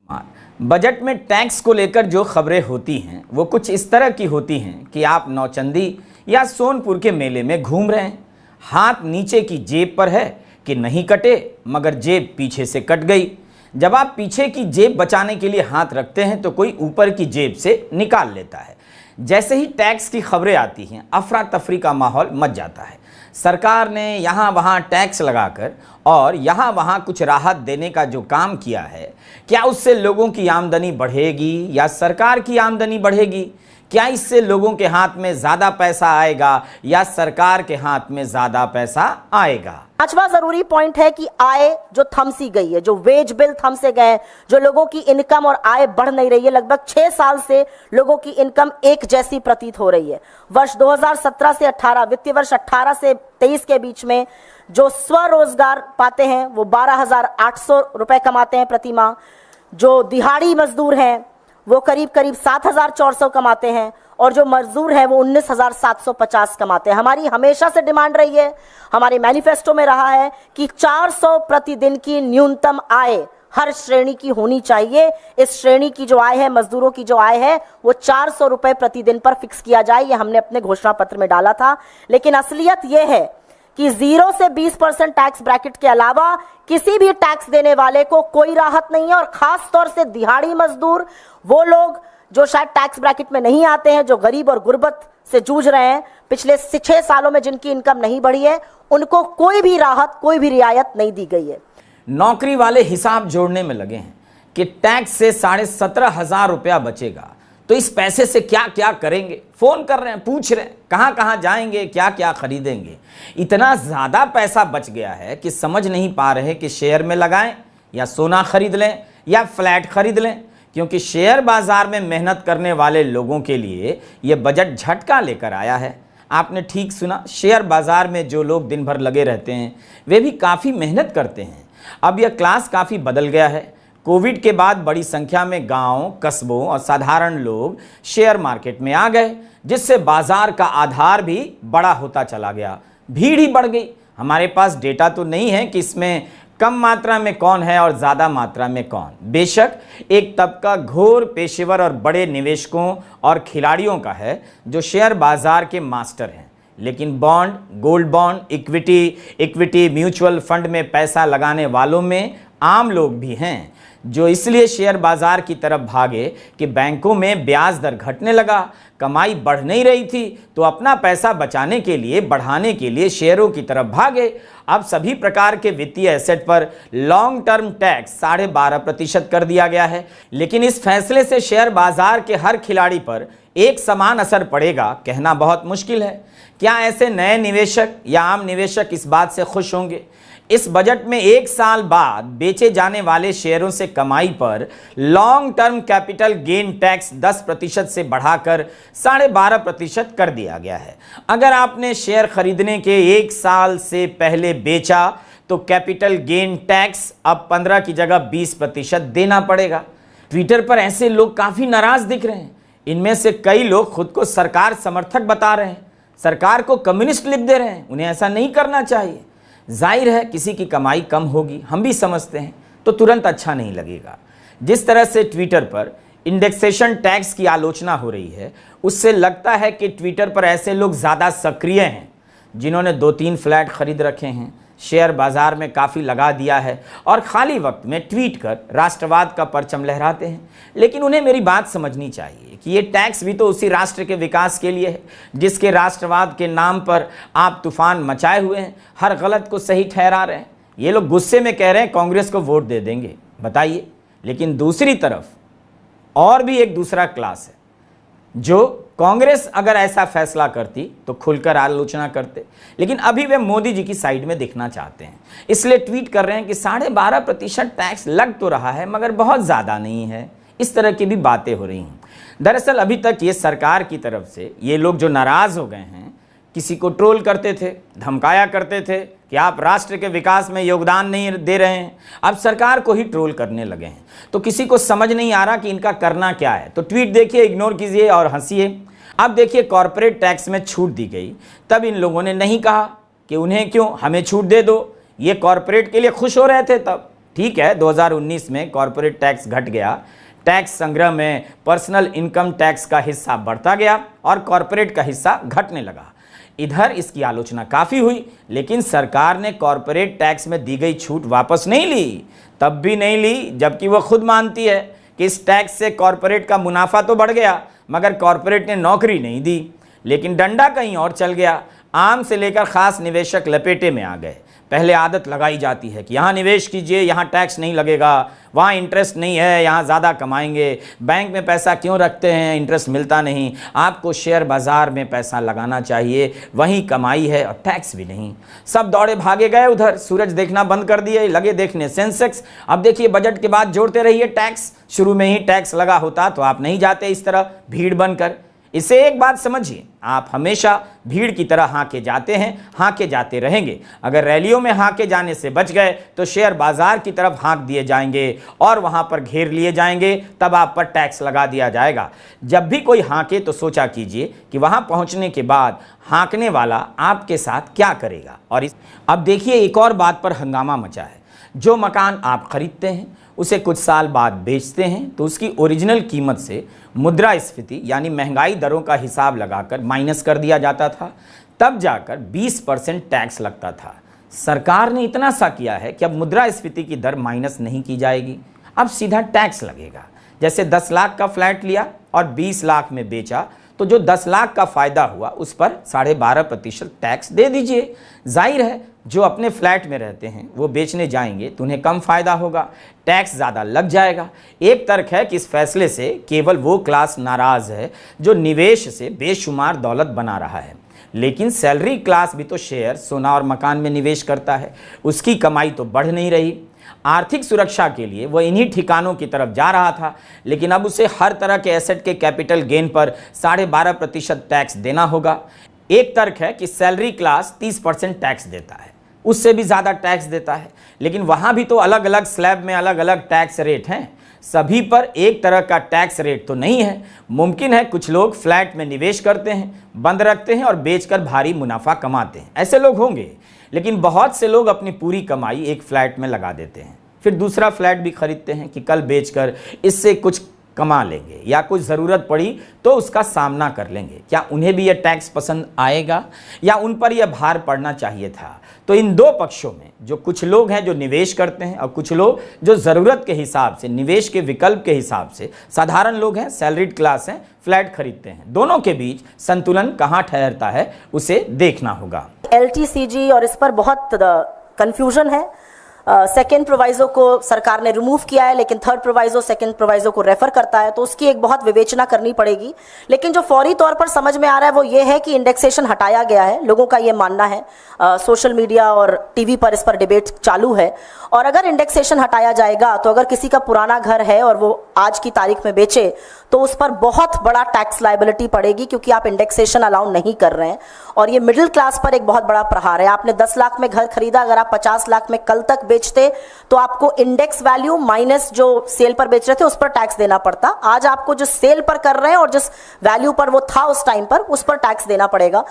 Budget में tax को लेकर जो खबरें होती हैं वो कुछ इस तरह की होती हैं कि आप नौचंदी या सोनपुर के मेले में घूम रहे हैं, हाथ नीचे की जेब पर है कि नहीं कटे मगर जेब पीछे से कट गई। जब आप पीछे की जेब बचाने के लिए हाथ रखते हैं तो कोई ऊपर की जेब से निकाल लेता है। जैसे ही टैक्स की खबरें आती हैं अफरा तफरी का माहौल मच जाता है। सरकार ने यहाँ वहाँ टैक्स लगाकर और यहाँ वहाँ कुछ राहत देने का जो काम किया है, क्या उससे लोगों की आमदनी बढ़ेगी या सरकार की आमदनी बढ़ेगी? क्या इससे लोगों के हाथ में ज़्यादा पैसा आएगा या सरकार के हाथ में ज़्यादा पैसा आएगा? पांचवा जरूरी पॉइंट है कि आय जो थमसी गई है, जो वेज बिल थमसे गए, जो लोगों की इनकम और आय बढ़ नहीं रही है। लगभग 6 साल से लोगों की इनकम एक जैसी प्रतीत हो रही है। वर्ष 2017 से 18, वित्तीय वर्ष 18 से 23 के बीच में जो स्वरोजगार पाते हैं वो 12,800 रुपए कमाते हैं प्रति माह। जो दिहाड़ी मजदूर हैं वो करीब करीब 7,400 कमाते हैं और जो मजदूर है वो 19,750 कमाते हैं। हमारी हमेशा से डिमांड रही है, हमारे मैनिफेस्टो में रहा है कि 400 प्रतिदिन की न्यूनतम आय हर श्रेणी की होनी चाहिए। इस श्रेणी की जो आय है, मजदूरों की जो आय है, वो 400 रुपए प्रतिदिन पर फिक्स किया जाए। ये हमने अपने घोषणा पत्र में डाला था। लेकिन असलियत यह है कि 0 से 20% टैक्स ब्रैकेट के अलावा किसी भी टैक्स देने वाले को कोई राहत नहीं है। और खास तौर से दिहाड़ी मजदूर, वो लोग जो शायद टैक्स ब्रैकेट में नहीं आते हैं, जो गरीब और गुर्बत से जूझ रहे हैं, पिछले 6 सालों में जिनकी इनकम नहीं बढ़ी है, उनको कोई भी राहत, कोई भी रियायत नहीं दी गई है। नौकरी वाले हिसाब जोड़ने में लगे हैं कि टैक्स से 17,500 रुपया बचेगा, तो इस पैसे से क्या क्या करेंगे। फोन कर रहे हैं, पूछ रहे हैं कहाँ कहाँ जाएंगे, क्या क्या खरीदेंगे। इतना ज़्यादा पैसा बच गया है कि समझ नहीं पा रहे कि शेयर में लगाएं या सोना खरीद लें या फ्लैट खरीद लें, क्योंकि शेयर बाजार में मेहनत करने वाले लोगों के लिए ये बजट झटका लेकर आया है। आपने ठीक सुना, शेयर बाजार में जो लोग दिन भर लगे रहते हैं वे भी काफ़ी मेहनत करते हैं। अब यह क्लास काफ़ी बदल गया है। कोविड के बाद बड़ी संख्या में गांव, कस्बों और साधारण लोग शेयर मार्केट में आ गए, जिससे बाजार का आधार भी बड़ा होता चला गया, भीड़ ही बढ़ गई। हमारे पास डेटा तो नहीं है कि इसमें कम मात्रा में कौन है और ज़्यादा मात्रा में कौन। बेशक एक तबका घोर पेशेवर और बड़े निवेशकों और खिलाड़ियों का है जो शेयर बाजार के मास्टर हैं, लेकिन bond, gold bond, equity, mutual fund में पैसा लगाने वालों में आम लोग भी हैं जो इसलिए शेयर बाजार की तरफ भागे कि बैंकों में ब्याज दर घटने लगा, कमाई बढ़ नहीं रही थी, तो अपना पैसा बचाने के लिए, बढ़ाने के लिए शेयरों की तरफ भागे। अब सभी प्रकार के वित्तीय एसेट पर लॉन्ग टर्म टैक्स 12.5% कर दिया गया है। लेकिन इस फैसले से शेयर बाजार के हर खिलाड़ी पर एक समान असर पड़ेगा कहना बहुत मुश्किल है। क्या ऐसे नए निवेशक या आम निवेशक इस बात से खुश होंगे? इस बजट में 1 साल बाद बेचे जाने वाले शेयरों से कमाई पर long term capital gain tax 10% से बढ़ाकर 12.5% कर दिया गया है। अगर आपने शेयर खरीदने के 1 साल से पहले बेचा तो कैपिटल गेन टैक्स अब 15 की जगह 20% देना पड़ेगा। ट्विटर पर ऐसे लोग काफ़ी नाराज दिख रहे हैं। इनमें से कई लोग खुद को सरकार समर्थक बता रहे हैं, सरकार को कम्युनिस्ट लिख दे रहे हैं। उन्हें ऐसा नहीं करना चाहिए। जाहिर है किसी की कमाई कम होगी, हम भी समझते हैं, तो तुरंत अच्छा नहीं लगेगा। जिस तरह से ट्विटर पर इंडेक्सेशन टैक्स की आलोचना हो रही है, उससे लगता है कि ट्विटर पर ऐसे लोग ज़्यादा सक्रिय हैं जिन्होंने 2-3 फ्लैट खरीद रखे हैं, शेयर बाजार में काफ़ी लगा दिया है और खाली वक्त में ट्वीट कर राष्ट्रवाद का परचम लहराते हैं। लेकिन उन्हें मेरी बात समझनी चाहिए कि ये टैक्स भी तो उसी राष्ट्र के विकास के लिए है जिसके राष्ट्रवाद के नाम पर आप तूफान मचाए हुए हैं, हर गलत को सही ठहरा रहे हैं। ये लोग गुस्से में कह रहे हैं कांग्रेस को वोट दे देंगे, बताइए। लेकिन दूसरी तरफ और भी एक दूसरा क्लास है जो कांग्रेस अगर ऐसा फैसला करती तो खुलकर आलोचना करते, लेकिन अभी वे मोदी जी की साइड में दिखना चाहते हैं, इसलिए ट्वीट कर रहे हैं कि 12.5% टैक्स लग तो रहा है मगर बहुत ज़्यादा नहीं है। इस तरह की भी बातें हो रही हैं। दरअसल अभी तक ये सरकार की तरफ से ये लोग जो नाराज़ हो गए हैं, किसी को ट्रोल करते थे, धमकाया करते थे कि आप राष्ट्र के विकास में योगदान नहीं दे रहे हैं, अब सरकार को ही ट्रोल करने लगे हैं। तो किसी को समझ नहीं आ रहा कि इनका करना क्या है। तो ट्वीट देखिए, इग्नोर कीजिए और हंसिए। अब देखिए, कॉर्पोरेट टैक्स में छूट दी गई, तब इन लोगों ने नहीं कहा कि उन्हें क्यों, हमें छूट दे दो। ये कॉर्पोरेट के लिए खुश हो रहे थे तब, ठीक है, 2019 में कॉरपोरेट टैक्स घट गया, टैक्स संग्रह में पर्सनल इनकम टैक्स का हिस्सा बढ़ता गया और कॉरपोरेट का हिस्सा घटने लगा। इधर इसकी आलोचना काफ़ी हुई, लेकिन सरकार ने कॉरपोरेट टैक्स में दी गई छूट वापस नहीं ली, तब भी नहीं ली जबकि वह खुद मानती है कि इस टैक्स से कॉरपोरेट का मुनाफा तो बढ़ गया मगर कॉरपोरेट ने नौकरी नहीं दी। लेकिन डंडा कहीं और चल गया, आम से लेकर खास निवेशक लपेटे में आ गए। पहले आदत लगाई जाती है कि यहाँ निवेश कीजिए, यहाँ टैक्स नहीं लगेगा, वहाँ इंटरेस्ट नहीं है, यहाँ ज़्यादा कमाएंगे, बैंक में पैसा क्यों रखते हैं, इंटरेस्ट मिलता नहीं, आपको शेयर बाज़ार में पैसा लगाना चाहिए, वहीं कमाई है और टैक्स भी नहीं। सब दौड़े भागे गए उधर, सूरज देखना बंद कर दिए, लगे देखने सेंसेक्स। अब देखिए बजट के बाद जोड़ते रहिए टैक्स, शुरू में ही टैक्स लगा होता तो आप नहीं जाते इस तरह भीड़ बनकर। इसे एक बात समझिए, आप हमेशा भीड़ की तरह हाँके जाते हैं, हाँके जाते रहेंगे। अगर रैलियों में हाँके जाने से बच गए तो शेयर बाजार की तरफ हाँक दिए जाएंगे और वहां पर घेर लिए जाएंगे, तब आप पर टैक्स लगा दिया जाएगा। जब भी कोई हाँके तो सोचा कीजिए कि वहां पहुंचने के बाद हाँकने वाला आपके साथ क्या करेगा। और अब देखिए एक और बात पर हंगामा मचा है। जो मकान आप खरीदते हैं उसे कुछ साल बाद बेचते हैं तो उसकी ओरिजिनल कीमत से मुद्रास्फीति यानी महंगाई दरों का हिसाब लगाकर माइनस कर दिया जाता था, तब जाकर 20% टैक्स लगता था। सरकार ने इतना सा किया है कि अब मुद्रास्फीति की दर माइनस नहीं की जाएगी, अब सीधा टैक्स लगेगा। जैसे 10 लाख का फ्लैट लिया और 20 लाख में बेचा तो जो 10 लाख का फायदा हुआ उस पर 12.5% टैक्स दे दीजिए। जाहिर है जो अपने फ्लैट में रहते हैं वो बेचने जाएंगे तो उन्हें कम फायदा होगा, टैक्स ज़्यादा लग जाएगा। एक तर्क है कि इस फैसले से केवल वो क्लास नाराज़ है जो निवेश से बेशुमार दौलत बना रहा है, लेकिन सैलरी क्लास भी तो शेयर, सोना और मकान में निवेश करता है, उसकी कमाई तो बढ़ नहीं रही। आर्थिक सुरक्षा के लिए वह इन्हीं ठिकानों की तरफ जा रहा था, लेकिन अब उसे हर तरह के एसेट के कैपिटल गेन पर 12.5% टैक्स देना होगा। एक तर्क है कि सैलरी क्लास 30% टैक्स देता है, उससे भी ज़्यादा टैक्स देता है, लेकिन वहाँ भी तो अलग अलग स्लैब में अलग अलग टैक्स रेट हैं, सभी पर एक तरह का टैक्स रेट तो नहीं है। मुमकिन है कुछ लोग फ्लैट में निवेश करते हैं, बंद रखते हैं और बेचकर भारी मुनाफा कमाते हैं, ऐसे लोग होंगे। लेकिन बहुत से लोग अपनी पूरी कमाई एक फ्लैट में लगा देते हैं, फिर दूसरा फ्लैट भी खरीदते हैं कि कल बेचकर इससे कुछ कमा लेंगे या कुछ ज़रूरत पड़ी तो उसका सामना कर लेंगे। क्या उन्हें भी यह टैक्स पसंद आएगा या उन पर यह भार पड़ना चाहिए था? तो इन दो पक्षों में जो कुछ लोग हैं जो निवेश करते हैं और कुछ लोग जो ज़रूरत के हिसाब से, निवेश के विकल्प के हिसाब से, साधारण लोग हैं, सैलरीड क्लास हैं, फ्लैट खरीदते हैं, दोनों के बीच संतुलन कहाँ ठहरता है उसे देखना होगा। LTCG और इस पर बहुत कंफ्यूजन है। सेकेंड प्रोवाइजो को सरकार ने रिमूव किया है, लेकिन थर्ड प्रोवाइजो सेकेंड प्रोवाइजो को रेफर करता है, तो उसकी एक बहुत विवेचना करनी पड़ेगी। लेकिन जो फौरी तौर पर समझ में आ रहा है वो ये है कि इंडेक्सेशन हटाया गया है, लोगों का ये मानना है। सोशल मीडिया और टीवी पर इस पर डिबेट चालू है। और अगर इंडेक्सेशन हटाया जाएगा तो अगर किसी का पुराना घर है और वो आज की तारीख में बेचे तो उस पर बहुत बड़ा टैक्स लायबिलिटी पड़ेगी, क्योंकि आप इंडेक्सेशन अलाउ नहीं कर रहे हैं। और ये मिडिल क्लास पर एक बहुत बड़ा प्रहार है। आपने 10 लाख में घर खरीदा, अगर आप 50 लाख में कल तक बेचते तो आपको इंडेक्स वैल्यू माइनस जो सेल पर बेच रहे थे उस पर टैक्स देना पड़ता। आज आपको जो सेल पर कर रहे हैं और जिस वैल्यू पर वो था उस टाइम पर, उस पर टैक्स देना पड़ेगा।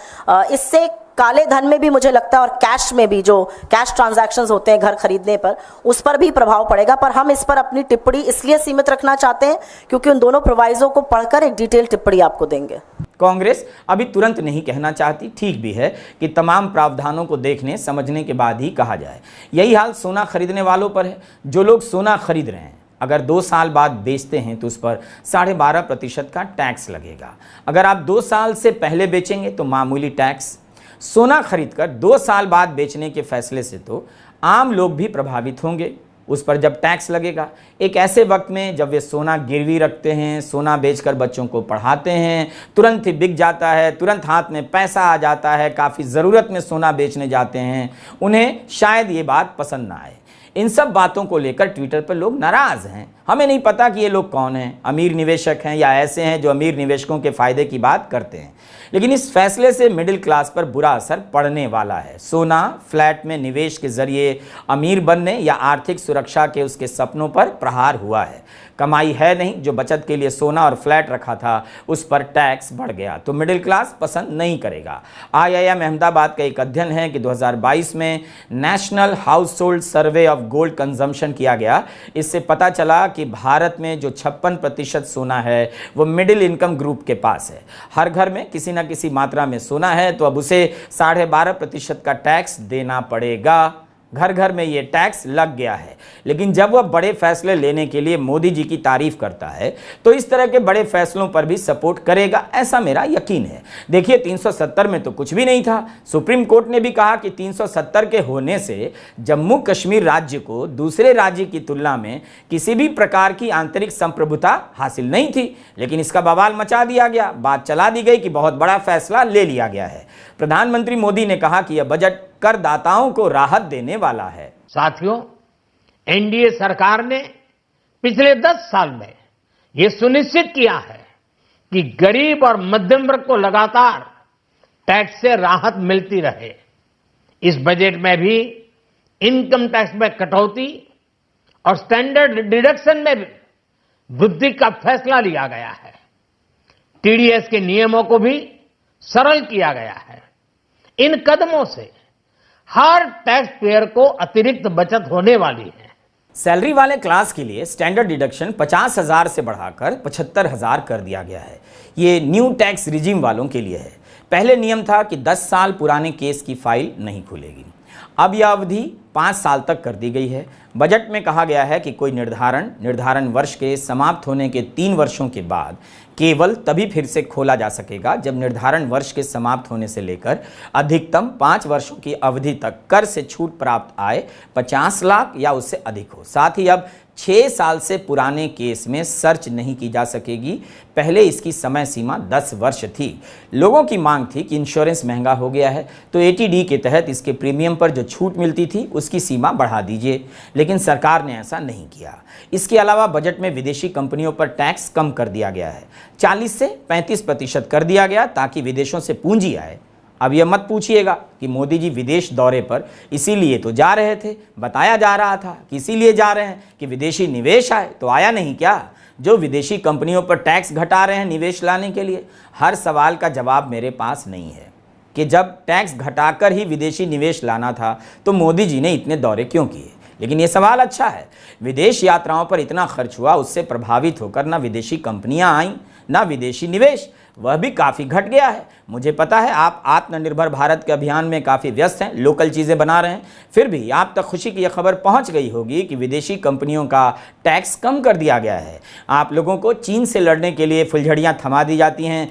इससे काले धन में भी मुझे लगता है और कैश में भी, जो कैश ट्रांजैक्शंस होते हैं घर खरीदने पर, उस पर भी प्रभाव पड़ेगा। पर हम इस पर अपनी टिप्पणी इसलिए सीमित रखना चाहते हैं क्योंकि उन दोनों प्रोवाइजो को पढ़कर एक डिटेल टिप्पणी आपको देंगे। कांग्रेस अभी तुरंत नहीं कहना चाहती, ठीक भी है कि तमाम प्रावधानों को देखने समझने के बाद ही कहा जाए। यही हाल सोना खरीदने वालों पर है। जो लोग सोना खरीद रहे हैं अगर 2 साल बाद बेचते हैं तो उस पर 12.5% का टैक्स लगेगा। अगर आप 2 साल से पहले बेचेंगे तो मामूली टैक्स। सोना खरीदकर 2 साल बाद बेचने के फैसले से तो आम लोग भी प्रभावित होंगे, उस पर जब टैक्स लगेगा। एक ऐसे वक्त में जब वे सोना गिरवी रखते हैं, सोना बेचकर बच्चों को पढ़ाते हैं, तुरंत ही बिक जाता है, तुरंत हाथ में पैसा आ जाता है, काफ़ी ज़रूरत में सोना बेचने जाते हैं, उन्हें शायद ये बात पसंद ना आए। इन सब बातों को लेकर ट्विटर पर लोग नाराज़ हैं। हमें नहीं पता कि ये लोग कौन हैं, अमीर निवेशक हैं या ऐसे हैं जो अमीर निवेशकों के फायदे की बात करते हैं। लेकिन इस फैसले से मिडिल क्लास पर बुरा असर पड़ने वाला है। सोना, फ्लैट में निवेश के जरिए अमीर बनने या आर्थिक सुरक्षा के उसके सपनों पर प्रहार हुआ है। कमाई है नहीं, जो बचत के लिए सोना और फ्लैट रखा था उस पर टैक्स बढ़ गया तो मिडिल क्लास पसंद नहीं करेगा। IIM अहमदाबाद का एक अध्ययन है कि 2022 में national house hold survey of gold consumption किया गया। इससे पता चला कि भारत में जो 56% सोना है वो मिडिल इनकम ग्रुप के पास है। हर घर में किसी न किसी मात्रा में सोना है तो अब उसे 12.5% का टैक्स देना पड़ेगा। घर घर में ये टैक्स लग गया है। लेकिन जब वह बड़े फैसले लेने के लिए मोदी जी की तारीफ करता है तो इस तरह के बड़े फैसलों पर भी सपोर्ट करेगा, ऐसा मेरा यकीन है। देखिए 370 में तो कुछ भी नहीं था। सुप्रीम कोर्ट ने भी कहा कि 370 के होने से जम्मू कश्मीर राज्य को दूसरे राज्य की तुलना में किसी भी प्रकार की आंतरिक संप्रभुता हासिल नहीं थी। लेकिन इसका बवाल मचा दिया गया, बात चला दी गई कि बहुत बड़ा फैसला ले लिया गया है। प्रधानमंत्री मोदी ने कहा कि यह बजट करदाताओं को राहत देने वाला है। साथियों, एनडीए सरकार ने पिछले 10 साल में यह सुनिश्चित किया है कि गरीब और मध्यम वर्ग को लगातार टैक्स से राहत मिलती रहे। इस बजट में भी इनकम टैक्स में कटौती और स्टैंडर्ड डिडक्शन में भी वृद्धि का फैसला लिया गया है। टीडीएस के नियमों को भी सरल किया गया है। इन कदमों से हर टैक्स पेयर को अतिरिक्त बचत होने वाली है। सैलरी वाले क्लास के लिए स्टैंडर्ड डिडक्शन 50,000 से बढ़ाकर 75,000 कर दिया गया है। ये न्यू टैक्स रिजीम वालों के लिए है। पहले नियम था कि 10 साल पुराने केस की फाइल नहीं खुलेगी, अब यह अवधि 5 साल तक कर दी गई है। बजट में कहा गया है कि कोई निर्धारण वर्ष के समाप्त होने के 3 वर्षों के बाद केवल तभी फिर से खोला जा सकेगा जब निर्धारण वर्ष के समाप्त होने से लेकर अधिकतम 5 वर्षों की अवधि तक कर से छूट प्राप्त आय 50 लाख या उससे अधिक हो। साथ ही अब 6 साल से पुराने केस में सर्च नहीं की जा सकेगी। पहले इसकी समय सीमा 10 वर्ष थी। लोगों की मांग थी कि इंश्योरेंस महंगा हो गया है तो ATD के तहत इसके प्रीमियम पर जो छूट मिलती थी उसकी सीमा बढ़ा दीजिए, लेकिन सरकार ने ऐसा नहीं किया। इसके अलावा बजट में विदेशी कंपनियों पर टैक्स कम कर दिया गया है, 40 से 35% कर दिया गया ताकि विदेशों से पूंजी आए। अब यह मत पूछिएगा कि मोदी जी विदेश दौरे पर इसीलिए तो जा रहे थे। बताया जा रहा था कि इसीलिए जा रहे हैं कि विदेशी निवेश आए, तो आया नहीं क्या? जो विदेशी कंपनियों पर टैक्स घटा रहे हैं निवेश लाने के लिए, हर सवाल का जवाब मेरे पास नहीं है कि जब टैक्स घटाकर ही विदेशी निवेश लाना था तो मोदी जी ने इतने दौरे क्यों किए। लेकिन ये सवाल अच्छा है, विदेश यात्राओं पर इतना खर्च हुआ, उससे प्रभावित होकर ना विदेशी कंपनियां आईं ना विदेशी निवेश, वह भी काफ़ी घट गया है। मुझे पता है आप आत्मनिर्भर भारत के अभियान में काफ़ी व्यस्त हैं, लोकल चीज़ें बना रहे हैं, फिर भी आप तक खुशी की यह खबर पहुंच गई होगी कि विदेशी कंपनियों का टैक्स कम कर दिया गया है। आप लोगों को चीन से लड़ने के लिए फुलझड़ियां थमा दी जाती हैं,